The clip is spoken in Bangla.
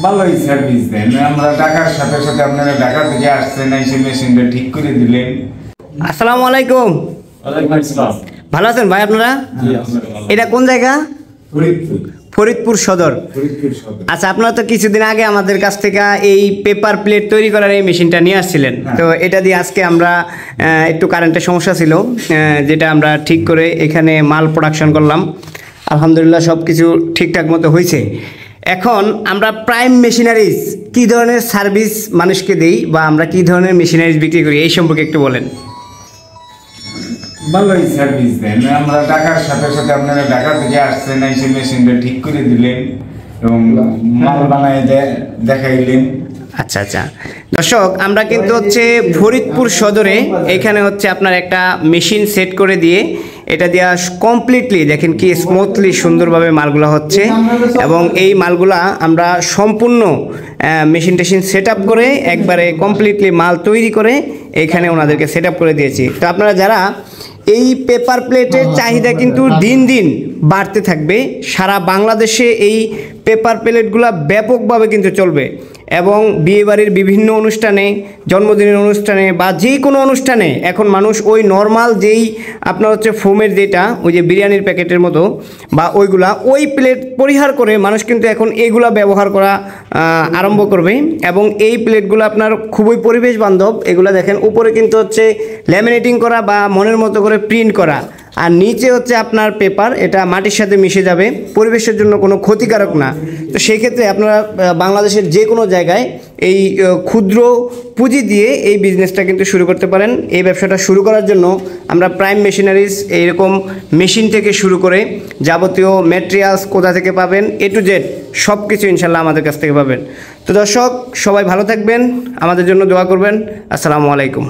ভালোই সার্ভিস দেন। আমরা ঢাকার সাথে সাথে আপনারা ঢাকা থেকে আসছেন, এসে মেশিনটা ঠিক করে দিলেন। আসসালামু আলাইকুম। ওয়ালাইকুম আসসালাম। ভালো আছেন ভাই আপনারা? এটা কোন জায়গা? ফরিদপুর। ফরিদপুর সদর। ফরিদপুর সদর। আচ্ছা, আপনারা তো কিছুদিন আগে আমাদের কাছ থেকে এই পেপার প্লেট তৈরি করার এই মেশিনটা নিয়ে আসছিলেন। তো এটা দিয়ে আজকে আমরা একটু কারেন্টের সমস্যা ছিল, যেটা আমরা ঠিক করে এখানে মাল প্রোডাকশন করলাম। আলহামদুলিল্লাহ সব কিছু ঠিকঠাক মতো হয়েছে। এখন আমরা প্রাইম মেশিনারিজ কী ধরনের সার্ভিস মানুষকে দিই বা আমরা কী ধরনের মেশিনারিজ বিক্রি করি এই সম্পর্কে একটু বলেন। ভালোই সার্ভিস দেন। আমরা ঢাকার সাথে সাথে আপনারা ঢাকা থেকে আসছেন, এসে মেশিনটা ঠিক করে দিলেন এবং মাল বানায় দেখাইলেন। আচ্ছা আচ্ছা দর্শক, আমরা কিন্তু হচ্ছে ফরিদপুর সদরে এখানে হচ্ছে আপনার একটা মেশিন সেট করে দিয়ে এটা দেওয়া কমপ্লিটলি দেখেন কি স্মুথলি সুন্দরভাবে মালগুলা হচ্ছে, এবং এই মালগুলা আমরা সম্পূর্ণ মেশিন টেশিন সেট আপ করে একবারে কমপ্লিটলি মাল তৈরি করে এখানে ওনাদেরকে সেট আপ করে দিয়েছি। তো আপনারা যারা এই পেপার প্লেটের চাহিদা কিন্তু দিন দিন বাড়তে থাকবে, সারা বাংলাদেশে এই পেপার প্লেটগুলো ব্যাপকভাবে কিন্তু চলবে, এবং বিয়েবাড়ির বিভিন্ন অনুষ্ঠানে, জন্মদিনের অনুষ্ঠানে বা যে কোনো অনুষ্ঠানে এখন মানুষ ওই নর্মাল যেই আপনার হচ্ছে ফোমের যেটা ওই যে বিরিয়ানির প্যাকেটের মতো বা ওই প্লেট পরিহার করে মানুষ কিন্তু এখন এইগুলা ব্যবহার করা আরম্ভ করবে। এবং এই প্লেটগুলো আপনার খুবই পরিবেশ বান্ধব। এগুলো দেখেন উপরে কিন্তু হচ্ছে ল্যামিনেটিং করা বা মনের মতো করে প্রিন্ট করা, আর নিচে হচ্ছে আপনার পেপার, এটা মাটির সাথে মিশে যাবে, পরিবেশের জন্য কোনো ক্ষতিকারক না। তো সেই ক্ষেত্রে আপনারা বাংলাদেশের যে কোনো জায়গায় এই ক্ষুদ্র পুঁজি দিয়ে এই বিজনেসটা কিন্তু শুরু করতে পারেন। এই ব্যবসাটা শুরু করার জন্য আমরা প্রাইম মেশিনারিজ এইরকম মেশিন থেকে শুরু করে যাবতীয় ম্যাটেরিয়ালস কোথা থেকে পাবেন A to Z সব কিছু ইনশাল্লাহ আমাদের কাছ থেকে পাবেন। তো দর্শক সবাই ভালো থাকবেন, আমাদের জন্য দোয়া করবেন। আসসালামু আলাইকুম।